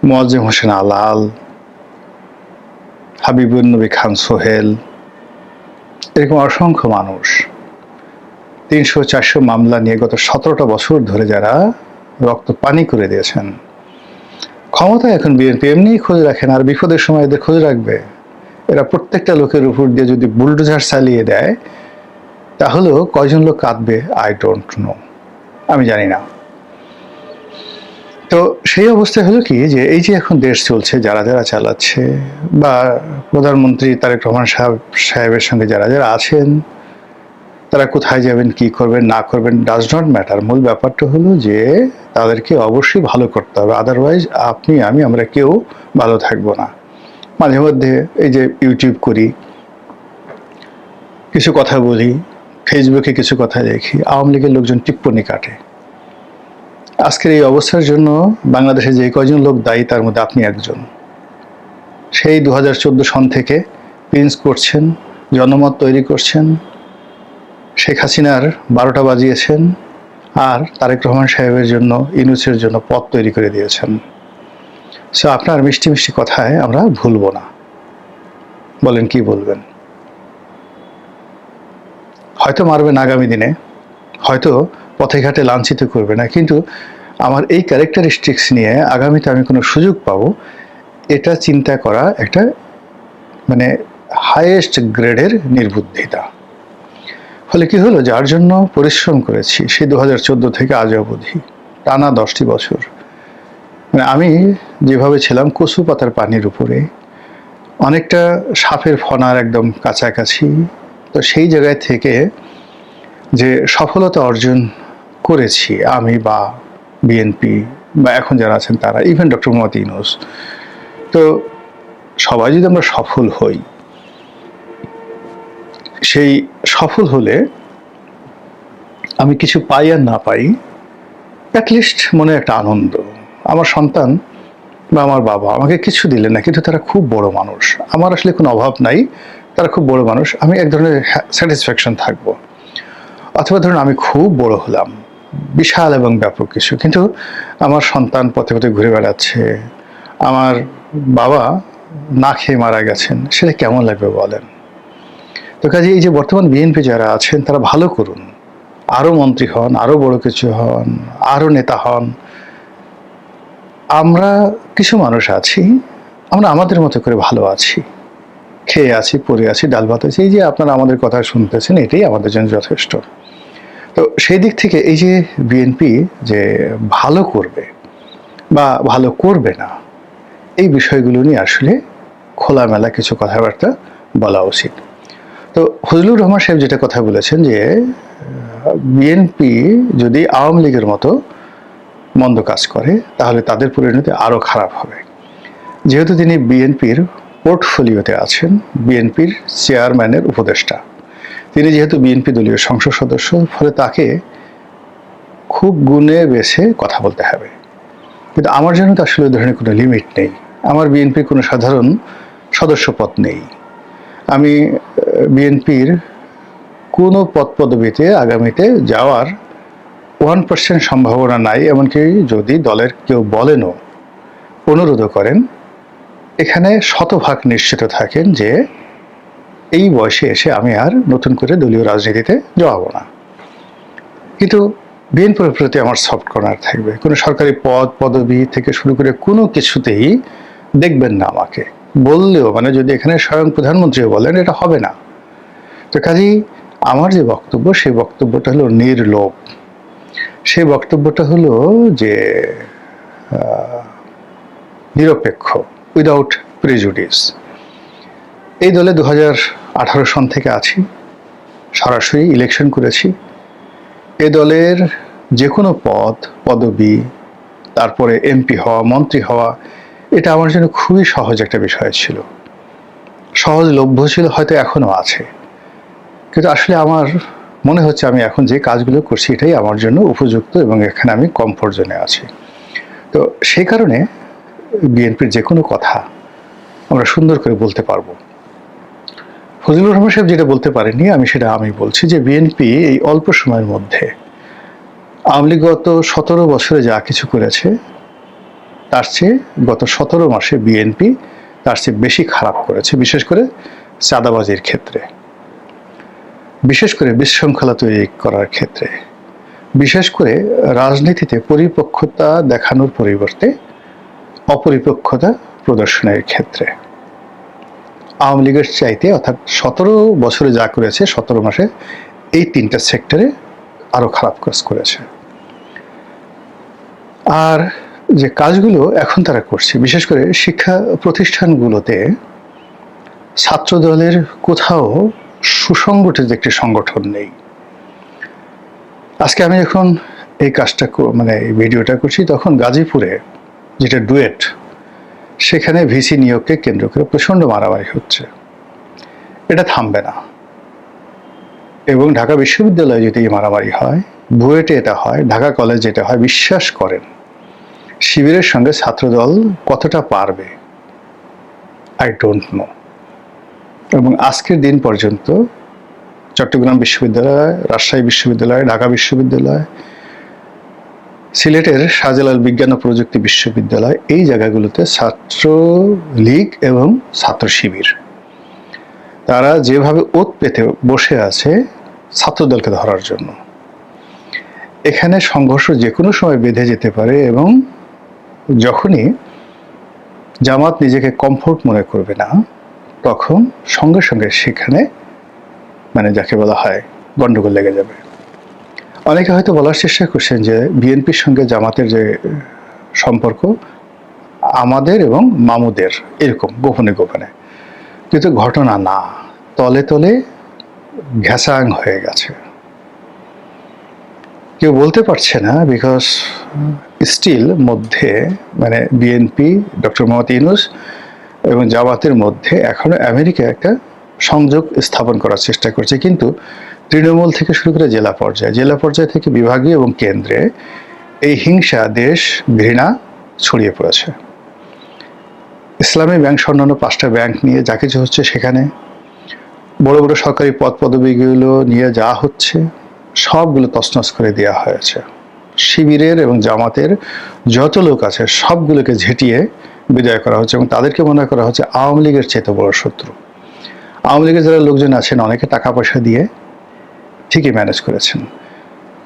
মোয়াজ্জেম হোসেন আলাল, হাবিবুন নবী খান সোহেল, এরকম অসংখ্য মানুষ 300-400 মামলা নিয়ে গত 17টা বছর ধরে যারা রক্ত পানি করে দিয়েছেন, ক্ষমতা এখন বিএনপি এমনিই খোঁজ রাখেন, আর বিপদের সময় এদের খোঁজ রাখবে? এরা প্রত্যেকটা লোকের উপর দিয়ে যদি বুলডোজার চালিয়ে দেয় তাহলেও কয়জন লোক কাঁদবে আই ডোন্ট নো, আমি জানি না। তো সেই অবস্থায় হলো কি, যে এই যে এখন দেশ চলছে, যারা যারা চালাচ্ছে, বা প্রধানমন্ত্রী তারেক রহমান সাহেবের সঙ্গে যারা যারা আছেন, তারা কোথায় যাবেন, কি করবেন না করবেন ডাজ নট ম্যাটার। মূল ব্যাপারটা হলো যে তাদেরকে অবশ্যই ভালো করতে হবে, আদারওয়াইজ আপনি আমরা কেউ ভালো থাকবো না। মাঝে মধ্যে এই যে ইউটিউব করি, কিছু কথা বলি, ফেসবুকে কিছু কথা দেখি, আওয়ামী লীগের লোকজন টিপ্পনি কাটে। আজকের এই অবস্থার জন্য বাংলাদেশে যে কয়জন লোক দায়ী তার মধ্যে আপনি একজন। সেই 2014 সন থেকে প্রিন্স করছেন, জনমত তৈরি করছেন, শেখ হাসিনার 12টা বাজিয়েছেন, আর তারেক রহমান সাহেবের জন্য, ইউনূসের জন্য পথ তৈরি করে দিয়েছেন। সো আপনার মিষ্টি মিষ্টি কথায় আমরা ভুলবো না। বলেন, কি বলবেন? হয়তো মারবেন আগামী দিনে, হয়তো পথে ঘাটে লাঞ্ছিত করবে না, কিন্তু আমার এই ক্যারেক্টারিস্টিক্স নিয়ে আগামীতে আমি কোনো সুযোগ পাবো, এটা চিন্তা করা একটা মানে হাইয়েস্ট গ্রেডের নির্বুদ্ধিতা। ফলে কি হলো, যার জন্য পরিশ্রম করেছি সেই 2014 থেকে আজ অবধি টানা 10টি বছর, মানে আমি যেভাবে ছিলাম কচু পাতার পানির উপরে, অনেকটা সাপের ফনার একদম কাছাকাছি, তো সেই জায়গায় থেকে যে সফলতা অর্জন করেছি আমি বা বিএনপি বা এখন যারা আছেন তারা, ইভেন ডক্টর মোহাম্মদ ইউনূস, তো সবাই যদি আমরা সফল হই, সেই সফল হলে আমি কিছু পাই আর না পাই, অ্যাটলিস্ট মনে একটা আনন্দ। আমার সন্তান বা আমার বাবা আমাকে কিছু দিলেন না, কিন্তু তারা খুব বড় মানুষ, আমার আসলে কোনো অভাব নাই, তারা খুব বড় মানুষ, আমি এক ধরনের স্যাটিসফ্যাকশন থাকবো। অথবা ধরুন আমি খুব বড় হলাম, বিশাল এবং ব্যাপক কিছু, কিন্তু আমার সন্তান পথে পথে ঘুরে বেড়াচ্ছে, আমার বাবা না খেয়ে মারা গেছেন, সেটা কেমন লাগবে বলেন? তো কাজে এই যে বর্তমান বিএনপি যারা আছেন তারা ভালো করুন, আরও মন্ত্রী হন, আরও বড় কিছু হন, আরও নেতা হন। আমরা কিছু মানুষ আছি, আমরা আমাদের মতো করে ভালো আছি, খেয়ে আছি, পরে আছি, ডাল ভাত আছি, এই যে আপনারা আমাদের কথা শুনতেছেন, এটাই আমাদের জন্য যথেষ্ট। তো সেই দিক থেকে এই যে বিএনপি যে ভালো করবে বা ভালো করবে না, এই বিষয়গুলো নিয়ে আসলে খোলামেলা কিছু কথাবার্তা বলা উচিত। তো ফজলুর রহমান সাহেব যেটা কথা বলেছেন যে বিএনপি যদি আওয়ামী লীগের মতো মন্দ কাজ করে তাহলে তাদের পরিণতি আরও খারাপ হবে। যেহেতু তিনি বিএনপির পোর্টফোলিওতে আছেন, বিএনপির চেয়ারম্যানের উপদেষ্টা, তিনি যেহেতু বিএনপি দলীয় সংসদ সদস্য, ফলে তাকে খুব গুণে বেছে কথা বলতে হবে। কিন্তু আমার জন্য তো আসলে ওই ধরনের কোনো লিমিট নেই, আমার বিএনপির কোনো সাধারণ সদস্য পদ নেই, আমি বিএনপির কোনো পদ পদবিতে আগামীতে যাওয়ার 1% সম্ভাবনা নাই। এমনকি যদি দলের কেউ বলেনও, অনুরোধও করেন, এখানে শতভাগ নিশ্চিত থাকেন যে এই বয়সে এসে আমি আর নতুন করে দলীয় রাজনীতিতে জড়াবো না। কিন্তু বিএনপির প্রতি আমার সফট কর্নার থাকবে, কোনো সরকারি পদ পদবি থেকে শুরু করে কোনো কিছুতেই দেখবেন না আমাকে, বললেও মানে যদি এখানে স্বয়ং প্রধানমন্ত্রীও বলেন এটা হবে না। তো কাজেই আমার যে বক্তব্য সেই বক্তব্যটা হলো নির্লোভ। সেই বক্তব্যটা হলো যে নিরপেক্ষ, উইদাউট প্রেজুডিস। এই দলে 2018 সন থেকে আছি, সরাসরি ইলেকশন করেছি। এ দলের যে কোনো পদ, পদবি, তারপরে এমপি হওয়া, মন্ত্রী হওয়া, এটা আমার জন্য খুবই সহজ একটা বিষয় ছিল, সহজলভ্য ছিল, হয়তো এখনো আছে। কিন্তু আসলে আমার মনে হচ্ছে আমি এখন যে কাজগুলো করছি এটাই আমার জন্য উপযুক্ত এবং এখানে আমি কমফোর্ট জোনে আছি। তো সেই কারণে বিএনপির যে কোনো কথা আমরা সুন্দর করে বলতে পারবো। ফজলুর রহমান সাহেব যেটা বলতে পারেননি আমি বলছি যে বিএনপি এই অল্প সময়ের মধ্যে আওয়ামী লীগ গত 17 বছরে যা কিছু করেছে তার চেয়ে গত 17 মাসে বিএনপি তার চেয়ে বেশি খারাপ করেছে, বিশেষ করে চাঁদাবাজির ক্ষেত্রে, বিশেষ করে বিশৃঙ্খলা তৈরি করার ক্ষেত্রে, বিশেষ করে রাজনীতিতে পরিপক্কতা দেখানোর পরিবর্তে অপরিপক্কতা প্রদর্শনের ক্ষেত্রে আওয়ামী লীগের চাইতে, অর্থাৎ 17 বছরে যা করেছে 17 মাসে এই 3টা সেক্টরে আরো খারাপ কাজ করেছে। আর যে কাজগুলো এখন তারা করছে, বিশেষ করে শিক্ষা প্রতিষ্ঠানগুলোতে ছাত্র দলের কোথাও সুসংগঠিত একটি সংগঠন নেই। আজকে আমি যখন এই কাজটা এই ভিডিওটা করছি তখন গাজীপুরে যেটা ডুয়েট, সেখানে ভিসি নিয়োগকে কেন্দ্র করে প্রচণ্ড মারামারি হচ্ছে। এটা থামবে না। এবং ঢাকা বিশ্ববিদ্যালয়ে যদি এই মারামারি হয়, বুয়েটে এটা হয়, ঢাকা কলেজে এটা হয়, বিশ্বাস করেন শিবিরের সঙ্গে ছাত্রদল কতটা পারবে আই ডোন্ট নো। এবং আজকের দিন পর্যন্ত চট্টগ্রাম বিশ্ববিদ্যালয়, রাজশাহী বিশ্ববিদ্যালয়, ঢাকা বিশ্ববিদ্যালয়, সিলেটের শাহজালাল বিজ্ঞান ও প্রযুক্তি বিশ্ববিদ্যালয়, এই জায়গাগুলোতে ছাত্র লীগ এবং ছাত্র শিবির তারা যেভাবে ওত পেতে বসে আছে ছাত্রদলকে ধরার জন্য, এখানে সংঘর্ষ যে কোনো সময় বেঁধে যেতে পারে। এবং যখনই জামাত নিজেকে কমফোর্ট মনে করবে না, তখন সঙ্গে সঙ্গে সেখানে যাকে বলা হয় গন্ডগোল লেগে যাবে। অনেকে হয়তো বলার চেষ্টা করছেন যে বিএনপির সঙ্গে জামাতের যে সম্পর্ক আমাদের এবং মামুদের এরকম গোপনে গোপনে, কিন্তু ঘটনা না, তলে তলে ঘ্যাসাং হয়ে গেছে। কেউ বলতে পারছে না, বিকজ স্টিল মধ্যে বিএনপি, ডক্টর মোহাম্মদ ইউনূস এবং জামাতের মধ্যে এখনো আমেরিকা একটা সংযোগ স্থাপন করার চেষ্টা করছে। কিন্তু তৃণমূল থেকে শুরু করে জেলা পর্যায় থেকে বিভাগীয় এবং কেন্দ্রে এই হিংসা, দেশ ঘৃণা ছড়িয়ে পড়েছে। ইসলামী ব্যাংক, অন্যান্য 5টা ব্যাংক নিয়ে যা কিছু হচ্ছে, সেখানে বড় বড় সরকারি পদ পদবিগুলো নিয়ে যা হচ্ছে সবগুলো তছনছ করে দেওয়া হয়েছে। শিবিরের এবং জামাতের যত লোক আছে সবগুলোকে ঝেঁটিয়ে বিদায় করা হচ্ছে এবং তাদেরকে মনে করা হচ্ছে আওয়ামী লীগের চেয়ে বড় শত্রু। আওয়ামী লীগের যারা লোকজন আছেন অনেকে টাকা পয়সা দিয়ে ঠিকই ম্যানেজ করেছেন,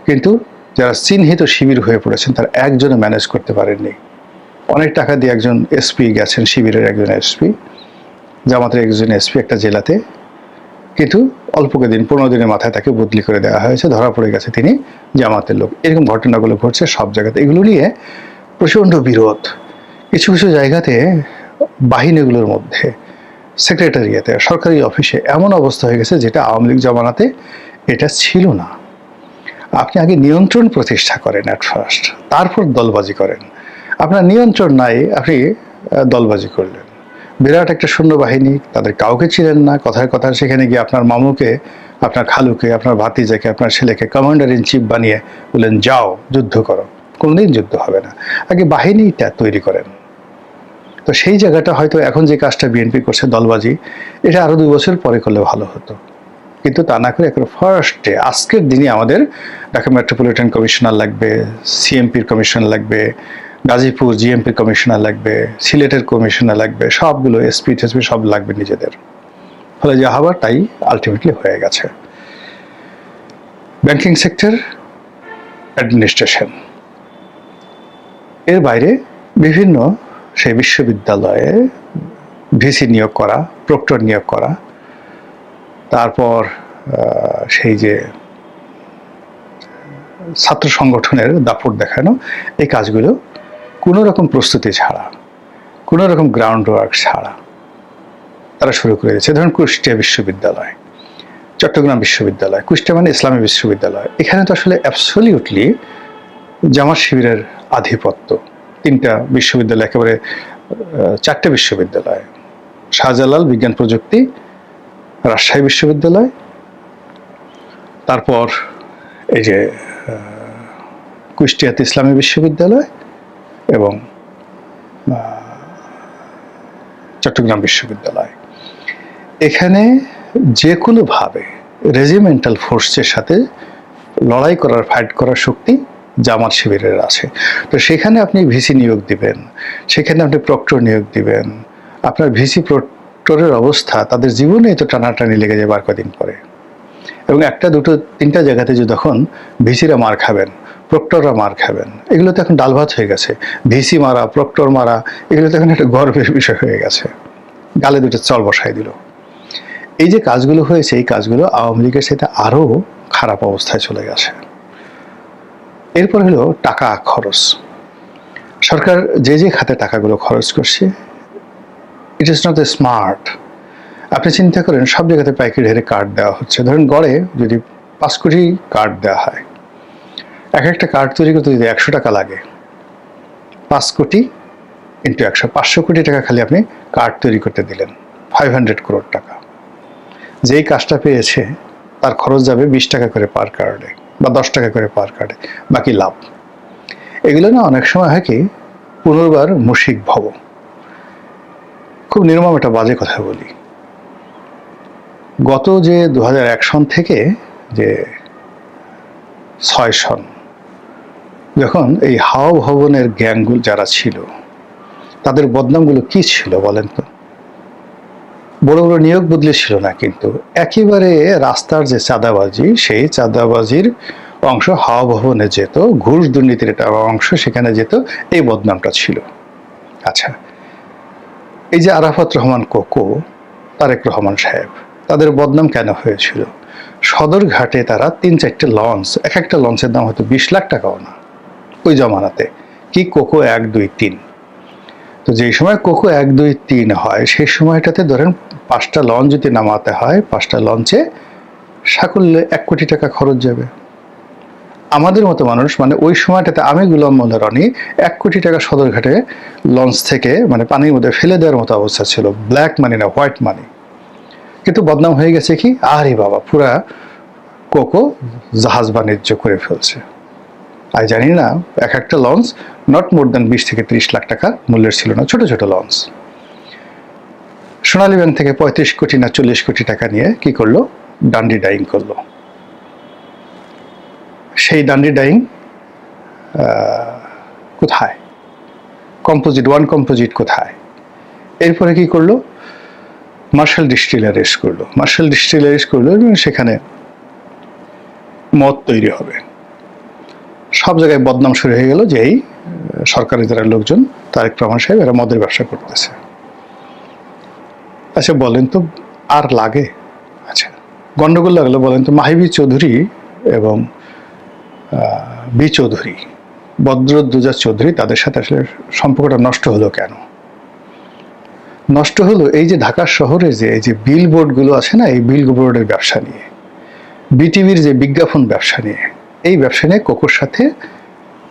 কিন্তু যারা চিহ্নিত শিবির হয়ে পড়েছেন তারা একজনও ম্যানেজ করতে পারেননি। অনেক টাকা দিয়ে একজন এসপি গেছেন, শিবিরের একজন এসপি, জামাতের একজন এসপি একটা জেলাতে, কিন্তু অল্প দিন 15 দিনের মাথায় তাকে বদলি করে দেওয়া হয়েছে, ধরা পড়ে গেছে তিনি জামাতের লোক। এরকম ঘটনাগুলো ঘটছে সব জায়গাতে। এগুলো নিয়ে প্রচণ্ড বিরোধ। কিছু কিছু জায়গাতে বাহিনীগুলোর মধ্যে, সেক্রেটারিয়েতে, সরকারি অফিসে এমন অবস্থা হয়ে গেছে যেটা আওয়ামী লীগ জমানাতে এটা ছিল না। আপনি আগে নিয়ন্ত্রণ প্রতিষ্ঠা করেন অ্যাট ফার্স্ট, তারপর দলবাজি করেন। আপনার নিয়ন্ত্রণ নাই, আপনি দলবাজি করলেন। বিরাট একটা সৈন্যবাহিনী, তাদের কাউকে ছিলেন না। কথায় কথায় সেখানে গিয়ে আপনার মামুকে, আপনার খালুকে, আপনার ভাতিজাকে, আপনার ছেলেকে কমান্ডার ইন চিফ বানিয়ে বললেন যাও যুদ্ধ করো। কোনোদিন যুদ্ধ হবে না, আগে বাহিনীটা তৈরি করেন। তো সেই জায়গাটা হয়তো এখন যে কাজটা বিএনপি করছে দলবাজি, এটা আরো 2 বছর পরে করলে ভালো হতো। কিন্তু তা না করে এখন ফার্স্টে আজকের দিনে আমাদের ঢাকা মেট্রোপলিটন কমিশনার লাগবে, সিএমপির কমিশনার লাগবে, গাজীপুর জিএমপির কমিশনার লাগবে, সিলেটের কমিশনার লাগবে, সবগুলো এসপি টেসপি সব লাগবে নিজেদের। ফলে যা হবার তাই আলটিমেটলি হয়ে গেছে। ব্যাংকিং সেক্টর, অ্যাডমিনিস্ট্রেশন, এর বাইরে বিভিন্ন সেই বিশ্ববিদ্যালয়ে ভিসি নিয়োগ করা, প্রক্টর নিয়োগ করা, তারপর সেই যে ছাত্র সংগঠনের দাপট দেখানো, এই কাজগুলো কোনো রকম প্রস্তুতি ছাড়া, কোনো রকম গ্রাউন্ড ওয়ার্ক ছাড়া তারা শুরু করে দিয়েছে। ধরুন কুষ্টিয়া বিশ্ববিদ্যালয়, চট্টগ্রাম বিশ্ববিদ্যালয়, কুষ্টিয়া মানে ইসলামী বিশ্ববিদ্যালয়, এখানে তো আসলে অ্যাবসলিউটলি জামাত শিবিরের আধিপত্য। 3টা বিশ্ববিদ্যালয়, একেবারে 4টে বিশ্ববিদ্যালয়, শাহজালাল বিজ্ঞান প্রযুক্তি, রাজশাহী বিশ্ববিদ্যালয়, তারপর এই যে কুষ্টিয়াতে ইসলামী বিশ্ববিদ্যালয় এবং চট্টগ্রাম বিশ্ববিদ্যালয়। এখানে যে কোনোভাবে রেজিমেন্টাল ফোর্সের সাথে লড়াই করার, ফাইট করার শক্তি জামাত শিবিরের আছে। তো সেখানে আপনি ভিসি নিয়োগ দিবেন, সেখানে আপনি প্রক্টর নিয়োগ দিবেন, আপনার ভিসি প্রক্টরের অবস্থা, তাদের জীবনে তো টানাটানি লেগে যাবে আর কদিন পরে। এবং 1, 2, 3টা জায়গাতে যে তখন ভিসিরা মার খাবেন, প্রক্টররা মার খাবেন, এগুলো তো এখন ডাল ভাত হয়ে গেছে। ভিসি মারা, প্রক্টর মারা, এগুলো তো এখন একটা গর্বের বিষয় হয়ে গেছে। গালে 2টা চল বসাই দিল। এই যে কাজগুলো হয়েছে, এই কাজগুলো আওয়ামী লীগের সাথে আরও খারাপ অবস্থায় চলে গেছে। এরপর হলো টাকা খরচ। সরকার যে খাতে টাকাগুলো খরচ করছে, it is not a smart. আপনি চিন্তা করেন, সব জায়গাতে পাইকারি হারে কার্ড দেওয়া হচ্ছে। ধরেন গড়ে যদি 5 কোটি কার্ড দেওয়া হয়, একটা কার্ড তৈরি করতে যদি 100 টাকা লাগে, 5 কোটি ইন্টু 100, 500 কোটি টাকা খালি আপনি কার্ড তৈরি করতে দিলেন, 500 crore টাকা। যেই কাজটা পেয়েছে তার খরচ যাবে 20 টাকা করে পার কার্ডে বা 10 টাকা করে পার কার্ডে, বাকি লাভ। এগুলো না অনেক সময় হয় কি, পুনর্বার মুশিক ভব। খুব নির্মম একটা বাজে কথা বলি, গত যে 2001 সন থেকে যে 6 সন, যখন এই হাওয়া ভবনের গ্যাংগুলো যারা ছিল, তাদের বদনামগুলো কি ছিল বলেন তো? বড় বড় নিয়োগ বদলে ছিল না, কিন্তু একেবারে রাস্তার যে চাঁদাবাজি, সেই চাঁদাবাজির অংশ হাওয়া ভবনে যেত, ঘুষ দুর্নীতির একটা অংশ সেখানে যেত, এই বদনামটা ছিল। আচ্ছা, এই যে আরাফাত রহমান কোকো, তারেক রহমান সাহেব, তাদের বদনাম কেন হয়েছিল? সদরঘাটে তারা 3-4টে লঞ্চ, একটা লঞ্চের দাম হয়তো 20 লাখ টাকাও না ওই জমানাতে। কি কোকো 1, 2, 3। তো যেই সময় কোকো 1, 2, 3 হয়, সেই সময়টাতে ধরেন 5টা লঞ্চ যদি নামাতে হয়, 5টা লঞ্চে সাকুল্যে 1 কোটি টাকা খরচ যাবে। আমাদের মতো মানুষ, মানে ওই সময়টাতে আমি গোলাম মোল্লা রনি, 1 কোটি টাকা সদরঘাটে লঞ্চ থেকে মানে পানির মধ্যে ফেলে দেওয়ার মতো অবস্থা ছিল। ব্ল্যাক মানি না, হোয়াইট মানি। কিন্তু বদনাম হয়ে গেছে কি, আরে বাবা, পুরা কোকো জাহাজ বাণিজ্য করে ফেলছে। আর জানি না, একটা লঞ্চ নট মোর দ্যান 20 থেকে 30 লাখ টাকা মূল্যের ছিল না, ছোট ছোট লঞ্চ। সোনালী ব্যাংক থেকে 35 কোটি না 40 কোটি টাকা নিয়ে কি করলো, ডান্ডি ডাইং করলো। সেই ডান্ডি ডাইং কোথায়? কম্পোজিট, 1 কম্পোজিট কোথায়? এরপরে কি করলো, মার্শাল ডিস্টিলারিজ করলো। মার্শাল ডিস্টিলারিজ করলো, সেখানে মদ তৈরি হবে। সব জায়গায় বদনাম শুরু হয়ে গেল যে এই সরকারি যারা লোকজন, তারেক রহমান সাহেব, এরা মদের ব্যবসা করতেছে। আচ্ছা বলেন তো, আর লাগে? আচ্ছা, গন্ডগোল লাগলো, বলেন তো, মাহিবি চৌধুরী এবং বি চৌধুরী, বদরুদ্দোজা চৌধুরী, তাদের সাথে আসলে সম্পর্কটা নষ্ট হলো কেন? নষ্ট হলো এই যে ঢাকা শহরে যে এই যে বিল বোর্ডগুলো আছে না, এই বিল বোর্ডের ব্যবসা নিয়ে, বিটিভির যে বিজ্ঞাপন ব্যবসা নিয়ে, এই ব্যবসা নিয়ে কোকোর সাথে,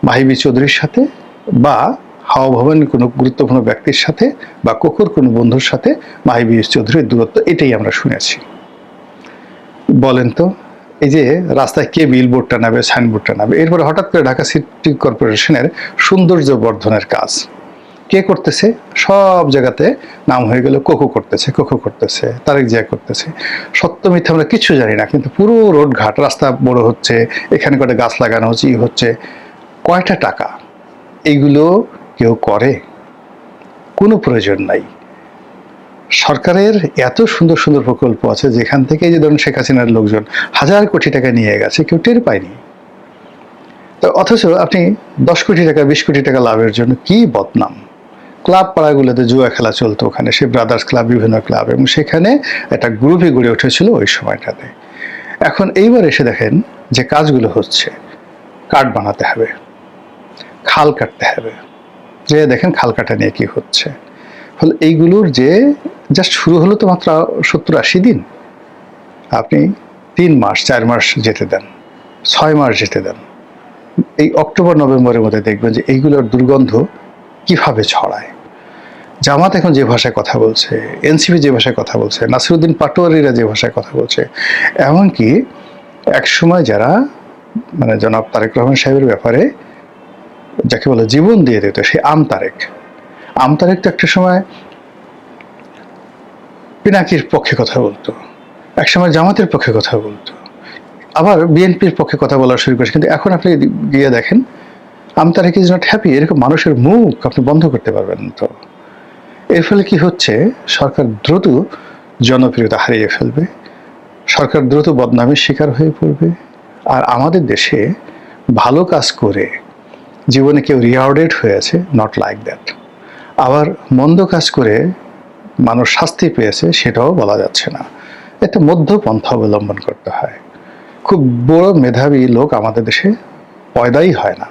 মাহিবি চৌধুরীর সাথে, বা হাওয়া ভবনের কোনো গুরুত্বপূর্ণ ব্যক্তির সাথে, বা কোকোর কোনো বন্ধুর সাথে মাহিবি চৌধুরীর দূরত্ব, এটাই আমরা শুনেছি। বলেন তো, এই যে রাস্তায় কে বিলবোর্ডটা নেবে, সাইনবোর্ডটা নেবে? এরপরে হঠাৎ করে ঢাকা সিটি কর্পোরেশনের সৌন্দর্য বর্ধনের কাজ কে করতেছে? সব জায়গাতে নাম হয়ে গেল কোকো করতেছে, কোকো করতেছে, তারেক জিয়া করতেছে। সত্য মিথ্যা আমরা কিছু জানি না, কিন্তু পুরো রোড ঘাট, রাস্তা বড় হচ্ছে, এখানে কটা গাছ লাগানো হচ্ছে, ই হচ্ছে। কয়টা টাকা? এইগুলো কেউ করে? কোনো প্রয়োজন নাই। সরকারের এত সুন্দর সুন্দর প্রকল্প আছে, যেখান থেকে যে ধরুন শেখ হাসিনার লোকজন হাজার কোটি টাকা নিয়ে গেছে, কেউ টের পায়নি। তো অথচ আপনি 10 কোটি টাকা, 20 কোটি টাকা লাভের জন্য কি বদনাম। ক্লাব পাড়াগুলোতে জুয়া খেলা চলতো, ওখানে সে ব্রাদার্স ক্লাব, বিভিন্ন ক্লাব, এবং সেখানে একটা গ্রুপই গড়ে উঠেছিল ওই সময়টাতে। এখন এইবার এসে দেখেন যে কাজগুলো হচ্ছে, কাঠ বানাতে হবে, খাল কাটতে হবে, যে দেখেন খাল কাটা নিয়ে কি হচ্ছে। ফলে এইগুলোর যে জাস্ট শুরু হলো তো মাত্র 70-80 দিন, আপনি 3 মাস 4 মাস যেতে দেন, 6 মাস যেতে দেন, এই অক্টোবর নভেম্বরের মধ্যে দেখবেন যে এইগুলোর দুর্গন্ধ কিভাবে ছড়ায়। জামাত এখন যে ভাষায় কথা বলছে, এনসিপি যে ভাষায় কথা বলছে, নাসিরুদ্দিন পাটোয়ারিরা যে ভাষায় কথা বলছে, এমনকি একসময় যারা মানে জনাব তারেক রহমান সাহেবের ব্যাপারে যাকে বলে জীবন দিয়ে দিত, সেই আমতারেক তো একটা সময় পিনাকির পক্ষে কথা বলতো, একসময় জামাতের পক্ষে কথা বলতো, আবার বিএনপির পক্ষে কথা বলা শুরু করেছে। কিন্তু এখন আপনি গিয়ে দেখেন আমতারেক ইজ নট হ্যাপি। এরকম মানুষের মুখ আপনি বন্ধ করতে পারবেন না। তো এর ফলে কি হচ্ছে, সরকার দ্রুত জনপ্রিয়তা হারিয়ে ফেলবে, সরকার দ্রুত বদনামের শিকার হয়ে পড়বে। আর আমাদের দেশে ভালো কাজ করে জীবনে কেউ রিওয়ার্ডেড হয়েছে, নট লাইক দ্যাট। আবার মন্দ কাজ করে মানুষ শাস্তি পেয়েছে, সেটাও বলা যাচ্ছে না। একটা মধ্যপন্থা অবলম্বন করতে হয়। খুব বড় মেধাবী লোক আমাদের দেশে পয়দাই হয় না,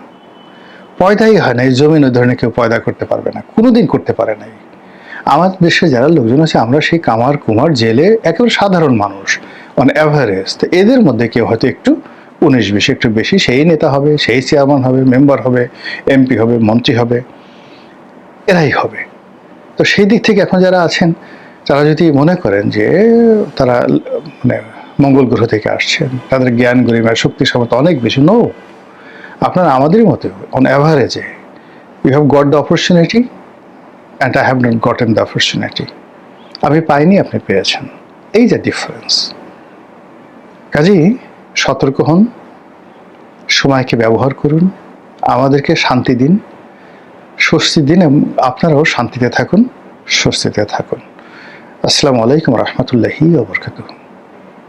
এই জমিন ওই ধরনের কেউ পয়দা করতে পারবে না, কোনোদিন করতে পারে নাই। আমাদের দেশে যারা লোকজন আছে, আমরা সেই কামার কুমার জেলে একেবারে সাধারণ মানুষ অন অ্যাভারেজ। তো এদের মধ্যে কেউ হয়তো একটু 19-20 একটু বেশি, সেই নেতা হবে, সেই চেয়ারম্যান হবে, মেম্বার হবে, এমপি হবে, মন্ত্রী হবে, এরাই হবে। তো সেই দিক থেকে এখন যারা আছেন, তারা যদি মনে করেন যে তারা মানে মঙ্গল গ্রহ থেকে আসছেন, তাদের জ্ঞান গরিমা শক্তি সমতা অনেক বেশি, নো। আপনারা আমাদেরই মতো অন অ্যাভারেজে you have got the opportunity and I have not gotten the opportunity. আমি পাইনি, আপনি পেয়েছেন, এই যে ডিফারেন্স। কাজেই সতর্ক হন, সময়কে ব্যবহার করুন, আমাদেরকে শান্তি দিন, স্বস্তি দিন, এবং আপনারাও শান্তিতে থাকুন, স্বস্তিতে থাকুন। আসসালামু আলাইকুম রহমতুল্লাহি ওয়া বারাকাতুহু।